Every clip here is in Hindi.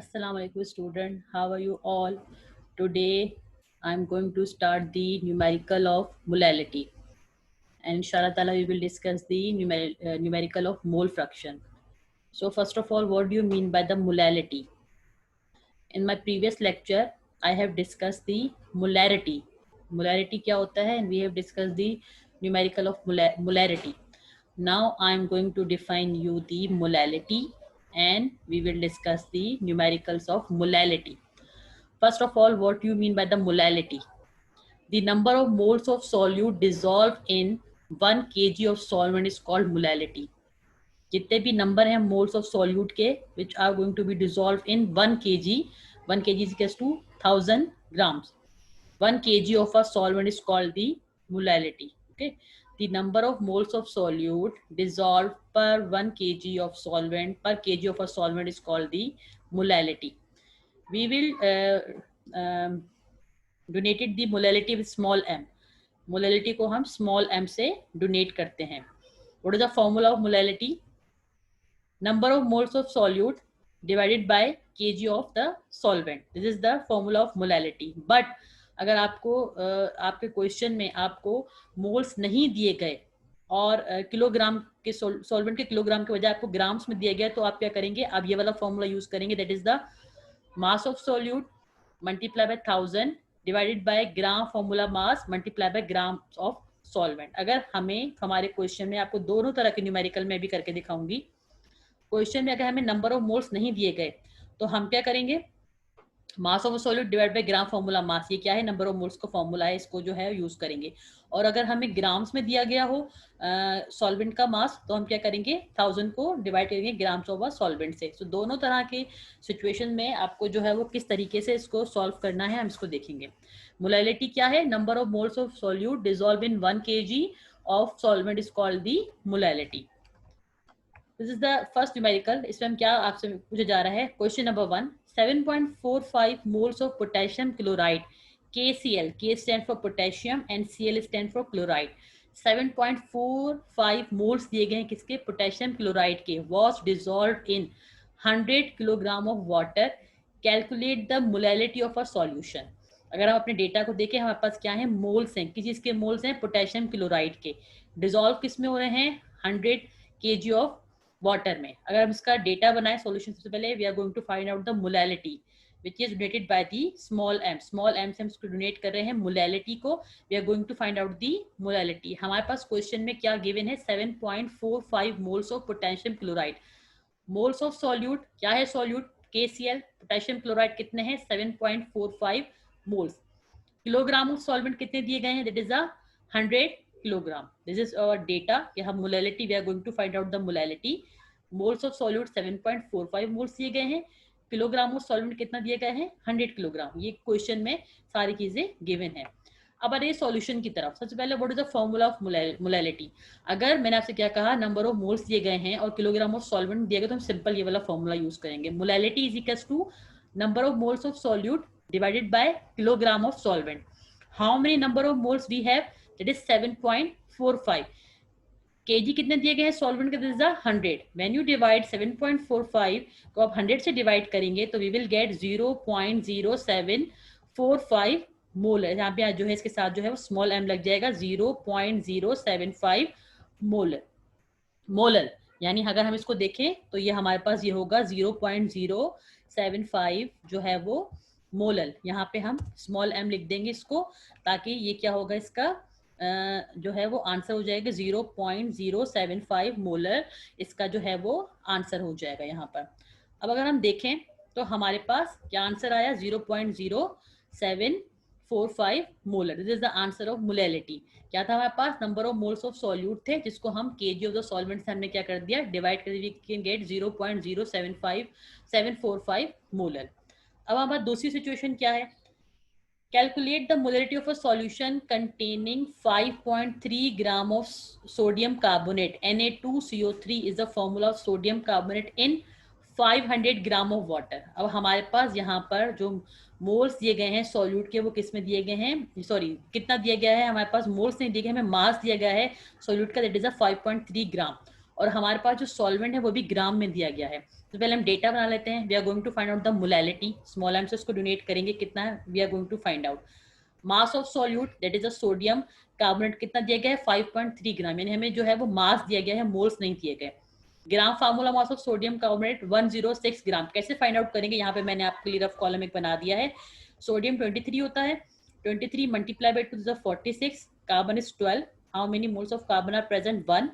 Assalamu alaikum student. How are you all? Today I'm going to start the numerical of molality. And inshallah ta'ala we will discuss the numerical of mole fraction. So first of all, what do you mean by the molality? In my previous lecture, I have discussed the molarity. Molarity क्या होता है? And we have discussed the numerical of molarity. Now I am going to define you the molality and we will discuss the numericals of molality. First of all, what do you mean by the molality? The number of moles of solute dissolved in 1 kg of solvent is called molality. जितने भी नंबर हैं मोल्स ऑफ सॉल्यूट के which are going to be dissolve in 1 kg is equals to 1000 grams. 1 kg of a solvent is called the molality. Okay, the number of moles of solute dissolved per 1 kg of solvent per kg of a solvent is called the molality. We will donated the molality with small m. Molality को हम small m से donate करते हैं. What is the formula of molality? Number of moles of solute divided by kg of the solvent. This is the formula of molality. But अगर आपको आपके क्वेश्चन में आपको मोल्स नहीं दिए गए और किलोग्राम के सॉल्वेंट के किलोग्राम के बजाय आपको ग्राम्स में दिया गया तो आप क्या करेंगे? आप ये वाला फॉर्मूला यूज करेंगे, that is the mass of solute multiply by 1000 divided by gram formula mass multiply bye gram of solvent. अगर हमें हमारे क्वेश्चन में आपको दोनों तरह के न्यूमेरिकल में भी करके दिखाऊंगी. क्वेश्चन में अगर हमें नंबर ऑफ मोल्स नहीं दिए गए तो हम क्या करेंगे? मास of solute divide by gram formula मास, ये क्या है? नंबर ऑफ मोल्स का फॉर्मूला है, इसको जो है यूज करेंगे. और अगर हमें ग्राम्स में दिया गया हो सॉल्वेंट का मास तो हम क्या करेंगे? 1000 को डिवाइड करेंगे ग्राम्स ऑफ सॉल्वेंट से. तो दोनों तरह के सिचुएशन में आपको जो है वो किस तरीके से इसको सॉल्व करना है हम इसको देखेंगे. मोलैलिटी क्या है? Number of moles of solute dissolve in 1 kg of solvent is called the molality. This is the first numerical. इसमें हम क्या आपसे पूछा जा रहा है? Question number 1, 7.45 moles of potassium chloride, KCl. K stand for potassium and Cl stand for chloride. 7.45 moles दिए गए हैं किसके? पोटेशियम क्लोराइड के. was dissolved in 100 kilogram of water. Calculate the molality of a solution. अगर हम अपने डेटा को देखें, हमारे पास क्या है? मोल्स हैं. किस चीज के मोल्स हैं? पोटेशियम क्लोराइड के. डिसॉल्व किस में हो रहे हैं? 100 kg ऑफ वाटर में. अगर हम इसका डेटा बनाए सॉल्यूशन, सबसे पहले we are going to find out the molality which is donated by the small M. Small M से हम इसको डोनेट कर रहे हैं मोलैलिटी को. We are going to find out the molality. हमारे पास क्वेश्चन में क्या गिवन है? 7.45 moles of potassium chloride. Moles of solute क्या है? Solute KCl. पोटेशियम क्लोराइड कितने हैं? 7.45 मोल्स. किलोग्राम ऑफ सॉल्वेंट कितने दिए गए हैं? That is 100 kilogram. This is our data. कि हम molality, we are going to find out the molality. Moles of solute 7.45 moles दिए गए हैं. किलोग्राम ऑफ सॉल्वेंट कितना दिया गया है? 100 किलोग्राम. ये क्वेश्चन में सारी चीजें गिवन है. अब आ रही सॉल्यूशन की तरफ. सबसे पहले what is the formula of molality. अगर मैंने आपसे क्या कहा? नंबर ऑफ मोल्स दिए गए हैं और किलोग्राम ऑफ सॉल्वेंट दिए गए तो हम सिंपल ये वाला फॉर्मूला यूज करेंगे. Molality is equals to number of moles of solute divided by kilogram of solvent. How many number of moles we have? That is 7.45. kg कितने दिए गए हैं सॉल्वेंट के? This is 100. When you divide 7.45 को आप 100 से डिवाइड करेंगे तो वी विल गेट 0.0745 मोल. यहाँ पे जो है इसके साथ जो है वो स्मॉल m लग जाएगा. 0.075 मोलर. यानी अगर हम इसको देखें तो ये हमारे पास ये होगा 0.075 जो है वो मोलल. यहाँ पे हम स्मॉल m लिख देंगे इसको, ताकि ये क्या होगा? इसका जो है वो आंसर हो जाएगा 0.075 मोलर. इसका जो है वो आंसर हो जाएगा यहाँ पर. अब अगर हम देखें तो हमारे पास क्या आंसर आया? 0.075 molar. This is the answer of molality. क्या था हमारे पास? Number of moles of solute थे जिसको हम kg ऑफ द सॉल्वेंट से हमने क्या कर दिया? डिवाइड कर दिया. We can get 0.075 molar. अब हमारे पास दूसरी सिचुएशन क्या है? Calculate the molality of a solution containing 5.3 gram of sodium carbonate. Na2CO3 is the formula of sodium carbonate in 500 gram of water. अब हमारे पास यहाँ पर जो मोल्स दिए गए हैं सॉल्यूट के वो किस में दिए गए हैं? सॉरी, कितना दिया गया है? हमारे पास मोल्स नहीं दिए गए, हमें मास दिया गया है सॉल्यूट का. दैट इज 5.3 ग्राम. और हमारे पास जो सॉल्वेंट है वो भी ग्राम में दिया गया है। तो पहले हम डेटा बना लेते हैं। We are going to find out the molality, small M से उसको डोनेट करेंगे कितना है, we are going to find out mass of solute that is a sodium carbonate कितना दिया गया है 5.3 ग्राम, यानी हमें जो है वो मास दिया गया है, मोल्स नहीं दिए गए। Gram formula mass of sodium carbonate 106 gram. कैसे फाइंड आउट करेंगे, यहाँ पे मैंने आपके लिए रफ कॉलम एक बना दिया है। सोडियम 23 होता है, 23 multiply by 2 is 46, carbon is 12, how many moles of carbon are present 1,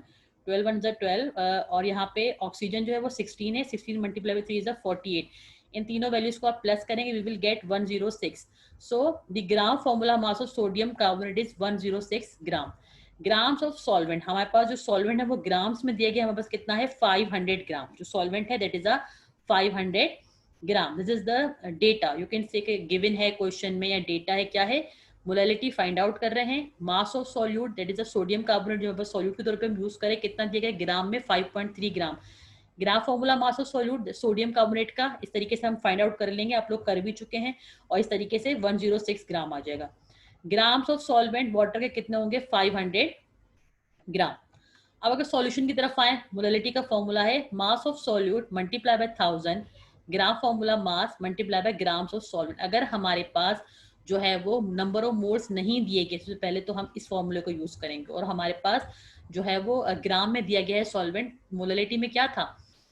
12 1 is 12, और यहाँ पे ऑक्सीजन जो है वो 16 है, 16 मल्टीप्लाई बाय 3 इज 48। इन तीनों वैल्यूज को आप प्लस करेंगे, we will get 106। So the gram formula mass of sodium carbonate is 106 gram. Grams of solvent, हमारे पास जो सॉल्वेंट है वो ग्राम्स में दिया गया, हमारे पास कितना है 500 ग्राम। जो सॉल्वेंट है that is a 500 gram. This is the data, you can say given है क्वेश्चन में, या डेटा है क्या है, मोलैलिटी फाइंड आउट कर रहे हैं। मास of solute that is a sodium carbonate, जो बस सॉल्यूट के तौर पे हम यूज करें, कितना दिया गया ग्राम में 5.3 gram. Gram formula mass of solute sodium carbonate का इस तरीके से हम फाइंड आउट कर लेंगे, आप लोग कर भी चुके हैं, और इस तरीके से 106 ग्राम आ जाएगा। ग्राम्स ऑफ सॉल्वेंट वाटर के कितने होंगे 500 ग्राम। अब अगर सॉल्यूशन की तरफ आए, मोलैलिटी का फॉर्मूला है मास of solute multiply by 1000, gram formula mass multiply by grams of solvent. अगर हमारे पास जो है वो नंबर ऑफ मोल्स नहीं दिए गए, सबसे पहले तो हम इस फॉर्मूले को यूज करेंगे, और हमारे पास जो है वो ग्राम में दिया गया है सॉल्वेंट। मोलैलिटी में क्या था,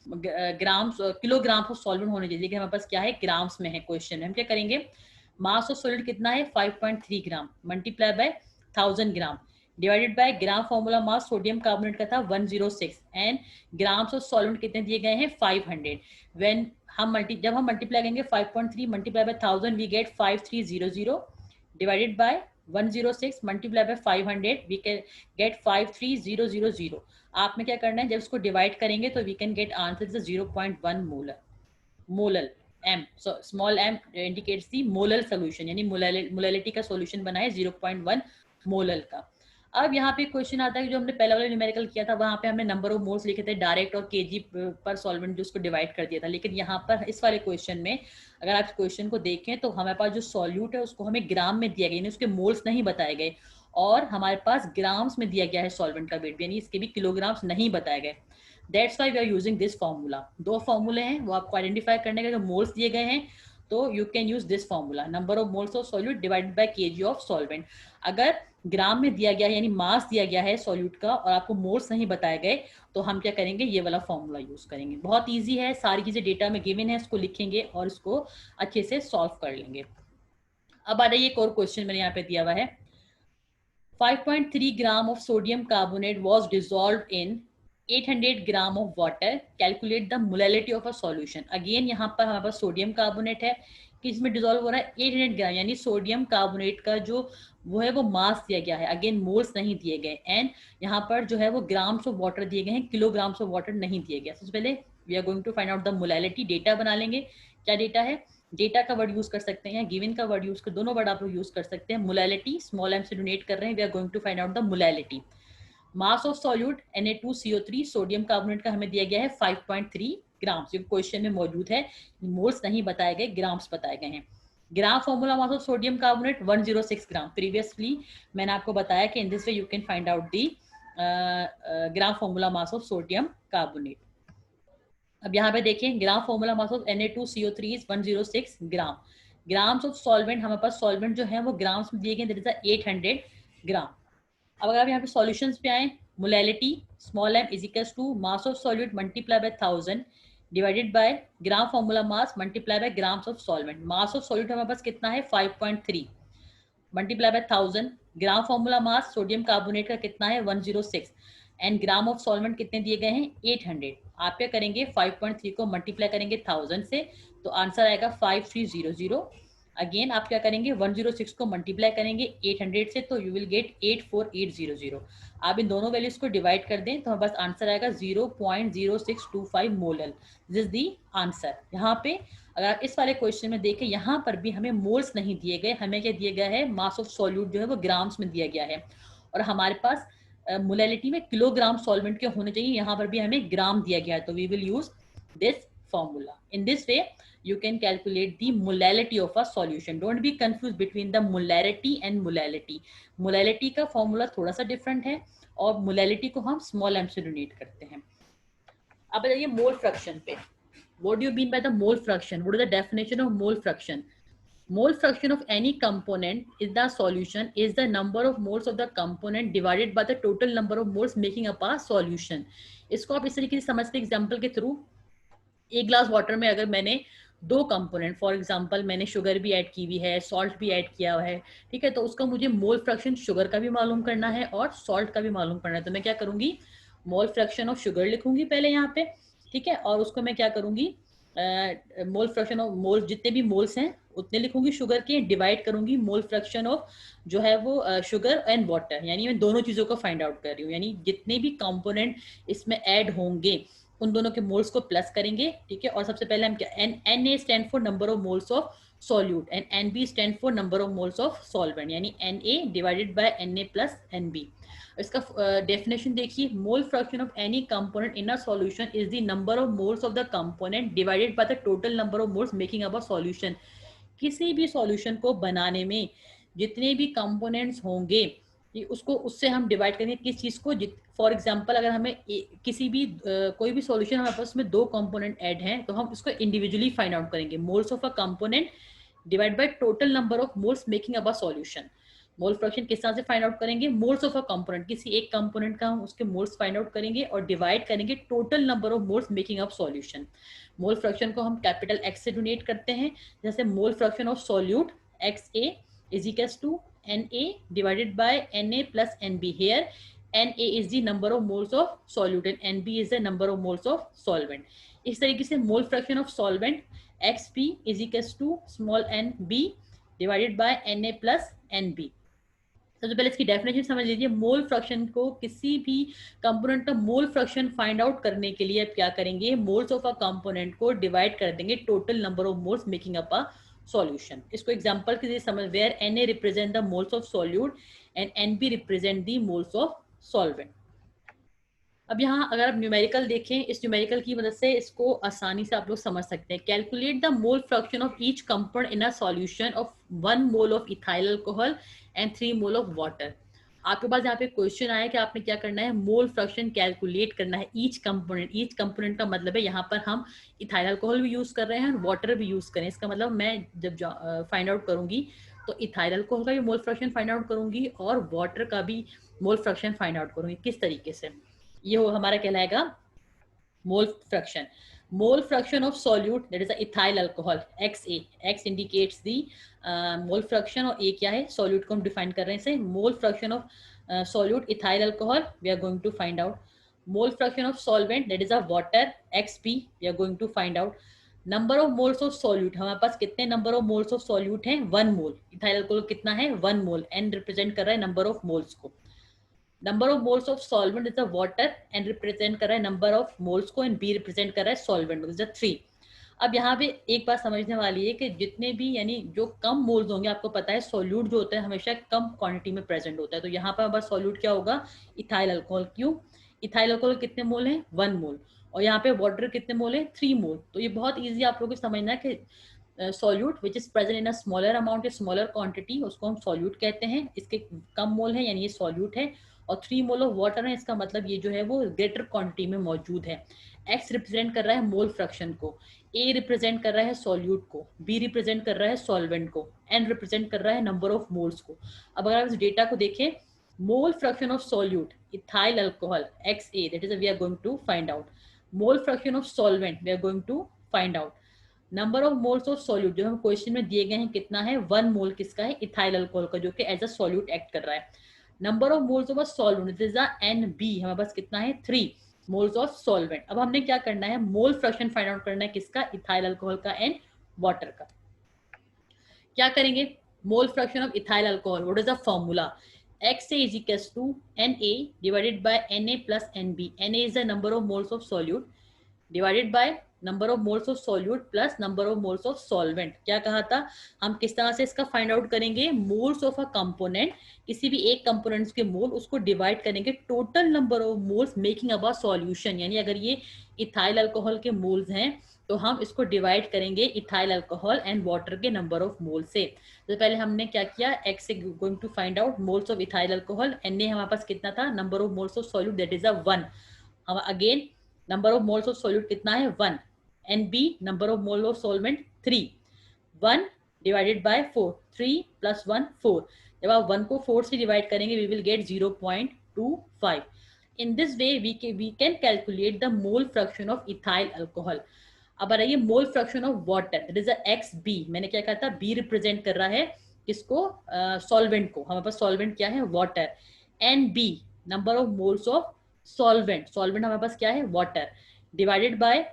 ग्राम्स किलोग्राम ऑफ सॉल्वेंट होने चाहिए, लेकिन हमारे पास क्या है ग्राम्स में है क्वेश्चन में। हम क्या करेंगे, मास ऑफ सॉल्वेंट कितना है 5.3 gram multiply by 1000 gram divided by gram formula mass sodium carbonate का था 106, एंड ग्राम्स ऑफ सॉल्वेंट कितने दिए गए हैं 500। व्हेन जब हम मल्टीप्लाई करेंगे 5.3 multiply by 1000 we get 5300 divided by 106 multiply by 500 we can get 53000। आप में क्या करना है, जब इसको डिवाइड करेंगे तो we can get answer 0.1 molar. Molal M, small M indicates the molal solution, यानी मोलैलिटी का सोल्यूशन बना है 0.1 मोलल का। अब यहाँ पे क्वेश्चन आता है कि जो हमने पहले वाला न्यूमेरिकल किया था वहां पे हमने नंबर ऑफ मोल्स लिखे थे डायरेक्ट, और केजी पर सॉल्वेंट जो उसको डिवाइड कर दिया था। लेकिन यहाँ पर इस वाले क्वेश्चन में अगर आप क्वेश्चन को देखें तो हमारे पास जो सॉल्यूट है उसको हमें ग्राम में दिया गया, यानी उसके मोल्स नहीं बताए गए, और हमारे पास ग्राम्स में दिया गया है सॉल्वेंट का वेट, यानी इसके भी किलोग्राम्स नहीं बताए गए। That's why we are using this formula. दो फॉर्मूले हैं वो आपको आइडेंटिफाई करने का, जो मोल्स दिए गए हैं तो you can use this formula, number of moles of solute divided by KG of solvent. अगर ग्राम में दिया गया है यानी मास दिया गया है सॉल्यूट का और आपको मोल्स नहीं बताए गए, तो हम क्या करेंगे, ये वाला फॉर्मूला यूज करेंगे। बहुत ईजी है, सारी चीजें डेटा में गिवन है, इसको लिखेंगे और इसको अच्छे से सॉल्व कर लेंगे। अब आ जाइए एक और क्वेश्चन मैंने यहाँ पे दिया हुआ है, 5.3 gram of sodium carbonate was dissolved in 800 gram of water. Calculate the molality of a solution. Again यहाँ पर हमारे पास सोडियम कार्बोनेट है, किसमें डिजोल्व हो रहा है 800 ग्राम, यानी सोडियम कार्बोनेट का जो वो है वो मास दिया गया है, अगेन मोल्स नहीं दिए गए, एंड यहाँ पर जो है वो ग्राम्स ऑफ वाटर दिए गए हैं, किलोग्राम्स ऑफ वाटर नहीं दिए गए। सबसे पहले we are going to find out the molality. Data बना लेंगे, क्या डेटा है, डेटा का वर्ड यूज कर सकते हैं, गिवन का वर्ड यूज कर, दोनों वर्ड आप लोग यूज कर सकते हैं। मोलैलिटी स्मॉल एम से डोनेट कर रहे हैं, we are going to find out the molality. Mass of solute Na2CO3 sodium carbonate का हमें दिया गया है 5.3 ग्राम, जो क्वेश्चन में मौजूद है, मोल्स नहीं बताए गए, ग्राम्स बताए गए हैं। ग्राम formula mass of sodium carbonate 106 gram. Previously मैंने आपको बताया कि इन this way you can find out the gram formula mass of sodium carbonate. अब यहाँ पे देखें ग्राम formula mass of Na2CO3 is 106 gram. Grams of solvent, हमारे पास सॉल्वेंट जो है वो ग्राम्स में दिए गए, दैट इज 800 ग्राम। अब अगर आप यहाँ पे सॉल्यूशंस पे आए, molality small M is equals to mass of solute multiply by 1000 divided by gram formula mass multiply by grams of solvent. Mass of solute हमारे पास कितना है 5.3 multiply by 1000, gram formula mass sodium carbonate का कितना है 106, एंड ग्राम ऑफ सॉल्वेंट कितने दिए गए हैं 800। आप क्या करेंगे 5.3 को मल्टीप्लाई करेंगे 1000 से, तो आंसर आएगा 5300। अगेन आप क्या करेंगे 106 को मल्टीप्लाई करेंगे 800 से, तो यू विल गेट 84800। आप इन दोनों वैल्यूज को डिवाइड कर दें तो हमारे पास आंसर आएगा 0.0625 molal. This is the answer. यहाँ पे अगर आप इस वाले क्वेश्चन में देखें, यहाँ पर भी हमें मोल्स नहीं दिए गए, हमें क्या दिया गया है, मास ऑफ सॉल्यूट जो है वो ग्राम्स में दिया गया है, और हमारे पास मोलैलिटी में किलोग्राम सॉल्वेंट के होने चाहिए, यहाँ पर भी हमें ग्राम दिया गया है, तो we will use this formula. In this way you can calculate the molality of a solution. Don't be confused between the molarity and molality. Molality का फॉर्मूला थोड़ा सा डिफरेंट है और मोलैलिटी को हम स्मॉल एम से डोनेट करते हैं। अब बताइए मोल फ्रैक्शन पे, what do you mean by the mole fraction, what is the definition of mole fraction? Mole fraction of any component is the solution is the number of moles of the component divided by the total number of moles making up a solution. इसको आप इस तरीके से समझते हैं एग्जांपल के थ्रू। एक ग्लास वाटर में अगर मैंने दो कंपोनेंट, फॉर एग्जांपल मैंने शुगर भी ऐड की हुई है, सॉल्ट भी ऐड किया हुआ है, ठीक है, तो उसका मुझे मोल फ्रैक्शन शुगर का भी मालूम करना है और सॉल्ट का भी मालूम करना है। तो मैं क्या करूंगी, मोल फ्रैक्शन ऑफ शुगर लिखूंगी पहले यहाँ पे, ठीक है, और उसको मैं क्या करूंगी, मोल फ्रैक्शन ऑफ मोल, जितने भी मोल्स हैं उतने लिखूंगी शुगर के, डिवाइड करूंगी मोल फ्रैक्शन ऑफ जो है वो शुगर एंड वाटर, यानी मैं दोनों चीजों को फाइंड आउट कर रही हूँ, यानी जितने भी कंपोनेंट इसमें ऐड होंगे उन दोनों के मोल्स को प्लस करेंगे, ठीक है। और सबसे पहले हम क्या, N A stand for number of moles of solute and N B stand for number of moles of solvent, यानी N A divided by N A plus N B. इसका डेफिनेशन देखिए, mole fraction of any component in a solution is the number of moles of the component divided by the total number of moles making up a solution. किसी भी सॉल्यूशन को बनाने में जितने भी कंपोनेंट्स होंगे उसको, उससे हम डिवाइड करेंगे किस चीज को, फॉर एग्जांपल अगर हमें किसी भी कोई भी सॉल्यूशन हमारे पास में दो कंपोनेंट ऐड हैं तो हम इसको इंडिविजुअली फाइंड आउट करेंगे, moles of a component divide by total number of moles making up a solution. Mole fraction किस तरह से फाइंड आउट करेंगे, मोल्स ऑफ अ कंपोनेंट, किसी एक कंपोनेंट का हम उसके मोल्स फाइंड आउट करेंगे और डिवाइड करेंगे total number of moles making up solution. Mole fraction को हम कैपिटल एक्स से डोनेट करते हैं, जैसे mole fraction of solute X A is equals to N A divided by N A plus N B. Here N A is the number of moles of solute and N B is the number of moles of solvent. इस तरीके से mole fraction of solvent X P is equals to small N B divided by N A plus N B. सबसे पहले इसकी डेफिनेशन समझ लीजिए। मोल फ्रैक्शन को, किसी भी कंपोनेंट का मोल फ्रैक्शन फाइंड आउट करने के लिए आप क्या करेंगे, मोल्स ऑफ अ कंपोनेंट को डिवाइड कर देंगे total number of moles making up a solution. इसको एग्जांपल के लिए समझ, where N A represent the moles of solute and N B represent the moles of solvent. अब यहाँ अगर आप न्यूमेरिकल देखें, इस न्यूमेरिकल की मदद से इसको आसानी से आप लोग समझ सकते हैं। Calculate the mole fraction of each compound in a solution of 1 mole of ethyl alcohol and 3 mole of water. आपके पास यहाँ पे क्वेश्चन आया कि आपने क्या करना है, मोल फ्रैक्शन कैलकुलेट करना है ईच कंपोनेंट। ईच कंपोनेंट का मतलब है यहाँ पर हम इथाइल अल्कोहल भी यूज कर रहे हैं और वाटर भी यूज करें। इसका मतलब मैं जब फाइंड आउट करूंगी तो इथाइल अल्कोहल का भी मोल फ्रैक्शन फाइंड आउट करूंगी और वाटर का भी मोल फ्रैक्शन फाइंड आउट करूंगी। किस तरीके से, ये हो हमारा कहलाएगा mole fraction. Mole fraction of solute that is ethyl alcohol X A, x indicates the mole fraction और ए क्या है, सॉल्यूट को हम डिफाइन कर रहे हैं इसे। Mole fraction of solute ethyl alcohol we are going to find out. Mole fraction of solvent that is a water X P we are going to find out. Number of moles of solute, हमारे पास कितने number of moles of solute हैं, 1 मोल। इथाइल अल्कोहल कितना है, 1 मोल। एन रिप्रेजेंट कर रहा है नंबर ऑफ मोल्स को। Number of moles of solvent is the water and represent कर रहा है नंबर ऑफ मोल्स को, एंड बी रिप्रेजेंट कर रहा है सॉल्वेंट इज द 3। अब यहाँ पे एक बात समझने वाली है कि जितने भी, यानी जो कम मोल्स होंगे, आपको पता है सॉल्यूट जो होता है हमेशा कम क्वांटिटी में प्रेजेंट होता है, तो यहाँ पर बस सॉल्यूट क्या होगा, इथाइल अल्कोहल। क्यों, इथाइल अल्कोहल कितने मोल हैं, 1 मोल, और यहाँ पे वाटर कितने मोल है, 3 मोल। तो ये बहुत ईजी आप लोगों को समझना है कि solute which is present in a smaller amount या स्मॉलर क्वांटिटी, उसको हम सॉल्यूट कहते हैं। इसके कम मोल है यानी ये सॉल्यूट है, और 3 मोल ऑफ वाटर है, इसका मतलब ये जो है वो ग्रेटर क्वांटिटी में मौजूद है। एक्स रिप्रेजेंट कर रहा है मोल फ्रैक्शन को, ए रिप्रेजेंट कर रहा है सॉल्यूट को, बी रिप्रेजेंट कर रहा है सॉल्वेंट को, एन रिप्रेजेंट कर रहा है नंबर ऑफ मोल्स को। अब अगर आप इस डेटा को देखें, mole fraction of solute ethyl alcohol X A that is we are going to find out. Mole fraction of solvent we are going to find out. Number of moles of solute जो हम क्वेश्चन में दिए गए हैं कितना है, 1 मोल किसका है, इथाइल अल्कोहल का, जो कि एज अ सॉल्यूट एक्ट कर रहा है। Number of moles of a solvent is the N B, हमारे पास कितना है, 3 मोल्स ऑफ सॉल्वेंट। अब हमने क्या करना है, मोल फ्रैक्शन फाइंड आउट करना है किसका, इथाइल अल्कोहल का एंड वाटर का। क्या करेंगे, मोल fraction of ethyl alcohol, what is the formula, XA is equals to Na divided by Na plus Nb. Na is the number of moles of solute divided by number of moles of solute plus number of moles of solvent. क्या कहा था, हम किस तरह से इसका फाइंड आउट करेंगे, मोल्स ऑफ अ कंपोनेंट, किसी भी एक कंपोनेंट्स के मोल, उसको डिवाइड करेंगे total number of moles making a solution. यानी अगर ये इथाइल अल्कोहल के मोल्स हैं तो हम इसको डिवाइड करेंगे इथाइल अल्कोहल एंड वाटर के नंबर ऑफ मोल से। तो पहले हमने क्या किया, एक्स से going to find out moles of ethyl alcohol, N A हमारे पास कितना था, number of moles of solute that is a 1। हम again number of moles of solute कितना है 1, and B number of mole of solvent 3, 1 divided by 4, 3 plus 1 4। जब आप 1 को 4 से डिवाइड करेंगे we will get 0.25। In this way we can calculate the mole fraction of ethyl alcohol. अब आ रही है mole fraction of water, that is X B. मैंने क्या कहा था, बी रिप्रेजेंट कर रहा है किसको, सॉल्वेंट को। हमारे पास सॉल्वेंट क्या है, water, and B number of moles of solvent, solvent हमारे पास क्या है water, divided by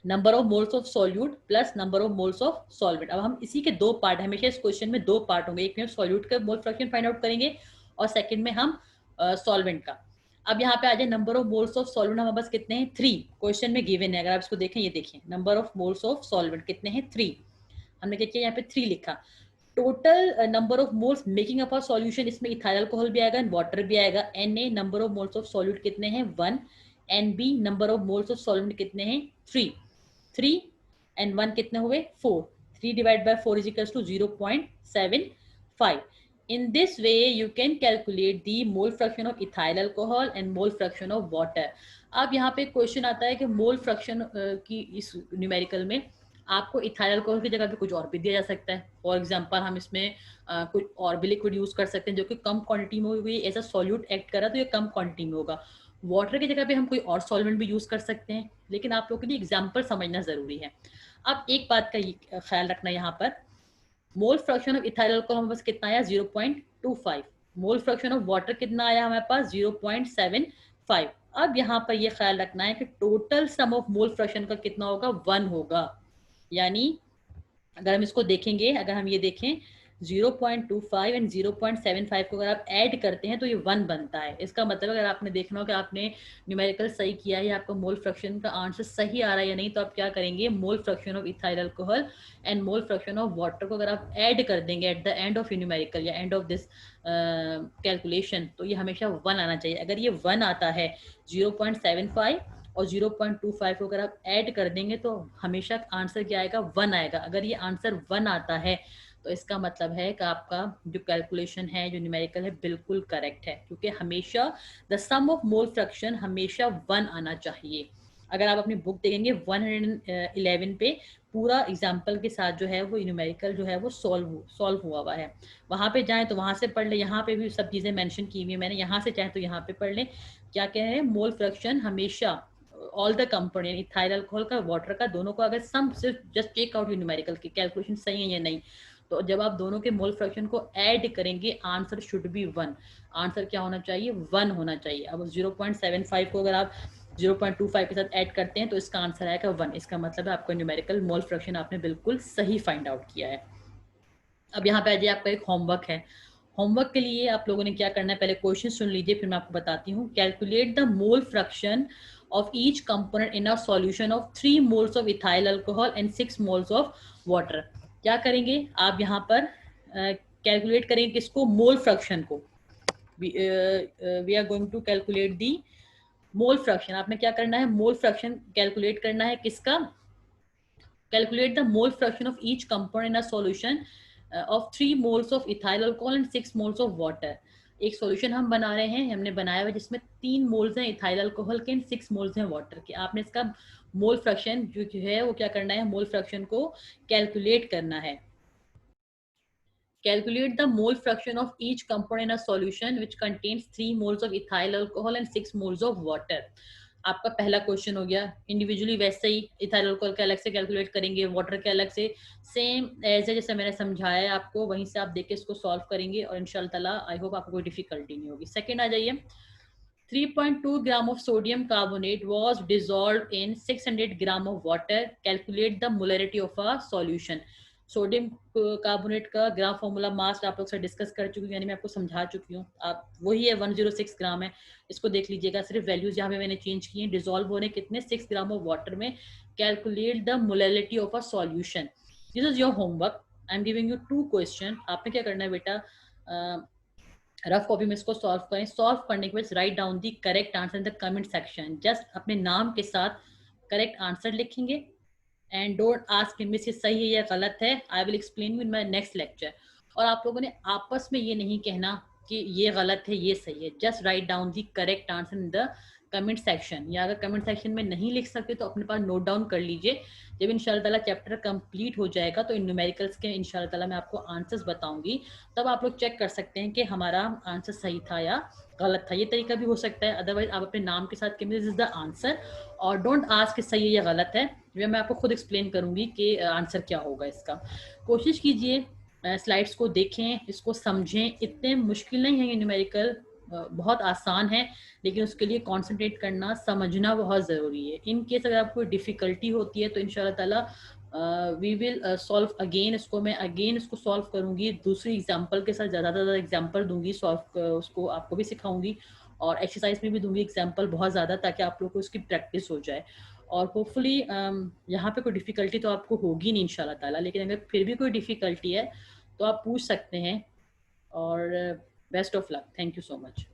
number of moles of solute plus number of moles of solvent. अब हम इसी के दो पार्ट, हमेशा इस क्वेश्चन में दो पार्ट होंगे, एक में सॉल्यूट का मोल फ्रैक्शन फाइंड आउट करेंगे और सेकंड में हम सॉल्वेंट का। अब यहाँ पे आ जाए number of moles of solvent हमारे पास कितने हैं 3, क्वेश्चन में गिवन है। अगर आप इसको देखें, ये देखिए number of moles of solvent कितने हैं 3, हमने क्या किया यहाँ पे 3 लिखा। Total number of moles making up a solution, इसमें इथाइल अल्कोहल भी आएगा एंड वाटर भी आएगा। N A number of moles of solute कितने हैं 1, N B number of moles of solvent कितने हैं 3, 3 एंड 1 कितने हुए 4, 3 divide by 4 is equals to 0.75। In this way you can calculate the mole fraction of ethyl alcohol and mole fraction of water। अब यहाँ पे क्वेश्चन आता है कि मोल फ्रैक्शन की इस न्यूमेरिकल में आपको इथाइल अल्कोहल की जगह पे कुछ और भी दिया जा सकता है। फॉर एग्जांपल हम इसमें कुछ और भी लिक्विड यूज कर सकते हैं जो कि कम क्वांटिटी में होगी, ऐसा सॉल्यूट एक्ट करा तो ये कम क्वांटिटी में होगा। वाटर की जगह पे हम कोई और सॉल्वेंट भी यूज कर सकते हैं, लेकिन आप लोगों के लिए एग्जाम्पल समझना जरूरी है। अब एक बात का ख्याल रखना यहाँ पर, मोल फ्रैक्शन ऑफ इथाइल अल्कोहल हमारे पास कितना आया 0.25, मोल फ्रैक्शन ऑफ वाटर कितना आया हमारे पास 0.75। अब यहाँ पर ये ख्याल रखना है कि total sum of mole fraction का कितना होगा 1 होगा। यानी अगर हम इसको देखेंगे, अगर हम ये देखें 0.25 एंड 0.75 को अगर आप ऐड करते हैं तो ये 1 बनता है। इसका मतलब अगर आपने देखना हो कि आपने न्यूमेरिकल सही किया है या आपका मोल फ्रैक्शन का आंसर सही आ रहा है या नहीं, तो आप क्या करेंगे, मोल fraction of ethyl alcohol and mole fraction of water को अगर आप ऐड कर देंगे at the end of numerical या एंड ऑफ दिस कैलकुलेशन, तो ये हमेशा 1 आना चाहिए। अगर ये 1 आता है 0.75 और 0.25 को अगर आप ऐड कर देंगे तो हमेशा आंसर क्या आएगा 1 आएगा। अगर ये आंसर 1 आता है तो इसका मतलब है कि आपका जो कैलकुलेशन है, जो न्यूमेरिकल है, बिल्कुल करेक्ट है, क्योंकि हमेशा the sum of mole fraction हमेशा 1 आना चाहिए। अगर आप अपनी बुक देखेंगे 111 पे पूरा एग्जाम्पल के साथ जो है वो न्यूमेरिकल जो है वो सॉल्व हुआ है। वहाँ पे जाएं तो वहाँ से पढ़ ले, यहाँ पे भी सब चीज़ें मेंशन की हुई है मैंने, यहाँ से चाहे तो यहाँ पे पढ़ लें। क्या कह रहे हैं, मोल फ्रैक्शन हमेशा all the component ethyl alcohol का, वाटर का, दोनों को अगर सम सिर्फ जस्ट चेक आउट न्यूमेरिकल की कैलकुलेशन सही है या नहीं, तो जब आप दोनों के मोल फ्रैक्शन को ऐड करेंगे आंसर शुड बी 1। आंसर क्या होना चाहिए 1 होना चाहिए। अब 0.75 को अगर आप 0.25 के साथ ऐड करते हैं तो इसका आंसर आएगा 1। इसका मतलब है आपका न्यूमेरिकल मोल फ्रैक्शन आपने बिल्कुल सही फाइंड आउट किया है। अब यहाँ पे आ जाइए, आपका एक होमवर्क है। होमवर्क के लिए आप लोगों ने क्या करना है, पहले क्वेश्चन सुन लीजिए फिर मैं आपको बताती हूँ। Calculate the mole fraction of each component in a solution of 3 moles of ethyl alcohol and 6 moles of water। क्या करेंगे आप यहाँ पर कैलकुलेट करेंगे किसको, मोल फ्रैक्शन को। We are going to calculate the mole fraction. आपने क्या करना है, मोल फ्रैक्शन कैलकुलेट करना है किसका, calculate the mole fraction of each compound in a solution of 3 moles of ethyl alcohol and 6 moles of water. एक सॉल्यूशन हम बना रहे हैं, हमने बनाया हुआ जिसमें 3 मोल्स हैं इथाइल अल्कोहल के एंड 6 मोल्स हैं वाटर के। आपने इसका मोल फ्रैक्शन जो है वो क्या करना है, मोल फ्रैक्शन को कैलकुलेट करना है। Calculate the mole fraction of each component in a solution which contains 3 moles of ethyl alcohol and 6 moles of water। आपका पहला क्वेश्चन हो गया। इंडिविजुअली वैसे ही इथाइल अल्कोहल के अलग से कैलकुलेट करेंगे, वाटर के अलग से, सेम एज जैसे मैंने समझाया है आपको, वहीं से आप देख के इसको सॉल्व करेंगे और इंशाल्लाह ताला आई होप आपको कोई डिफिकल्टी नहीं होगी। सेकंड आ जाइए, 3.2 gram of sodium carbonate was dissolved in 600 gram of water। Calculate the molarity of a solution। Sodium carbonate का ग्राम फॉर्मूला मास आप लोग से डिस्कस कर चुकी हूँ, यानी मैं आपको समझा चुकी हूँ। आप वही है 106 ग्राम है, इसको देख लीजिएगा। सिर्फ वैल्यूज यहाँ पे मैंने चेंज की हैं। डिसॉल्व होने कितने 6 ग्राम ऑफ वाटर में। Calculate the molality of a solution. This is your homework. I am giving you 2 question. आपने क्या करना है बेटा, रफ कॉपी में इसको सॉल्व करें। सॉल्व करने के बाद write down the correct answer in the comment section. Just अपने नाम के साथ करेक्ट आंसर लिखेंगे एंड डोंट आस्क मिस ये सही है या गलत है। I will explain you in my next lecture. और आप लोगों ने आपस में ये नहीं कहना कि ये गलत है ये सही है। Just write down the correct answer in the comment section, या अगर कमेंट सेक्शन में नहीं लिख सकते तो अपने पास नोट डाउन कर लीजिए। जब इंशाल्लाह ताला चैप्टर कंप्लीट हो जाएगा तो इन न्यूमेरिकल्स के इंशाल्लाह ताला मैं आपको आंसर्स बताऊंगी, तब आप लोग चेक कर सकते हैं कि हमारा आंसर सही था या गलत था। ये तरीका भी हो सकता है, अदरवाइज आप अपने नाम के साथ कहें दिस इज द आंसर, और डोंट आस्क कि सही है या गलत है, ये मैं आपको खुद एक्सप्लेन करूंगी कि आंसर क्या होगा इसका। कोशिश कीजिए स्लाइड्स को देखें, इसको समझें, इतने मुश्किल नहीं है ये न्यूमेरिकल, बहुत आसान है, लेकिन उसके लिए कंसंट्रेट करना, समझना बहुत ज़रूरी है। इन केस अगर आपको डिफ़िकल्टी होती है तो इंशाल्लाह ताला वी विल सॉल्व अगेन, इसको मैं अगेन इसको सॉल्व करूंगी दूसरी एग्जांपल के साथ, ज़्यादा से ज़्यादा एग्जांपल दूंगी, सॉल्व उसको आपको भी सिखाऊंगी, और एक्सरसाइज में भी दूंगी एग्जांपल बहुत ज़्यादा, ताकि आप लोग को उसकी प्रैक्टिस हो जाए। और होपफुली यहाँ पे कोई डिफ़िकल्टी तो आपको होगी नहीं इंशाल्लाह ताला, लेकिन अगर फिर भी कोई डिफ़िकल्टी है तो आप पूछ सकते हैं। और best of luck, thank you so much.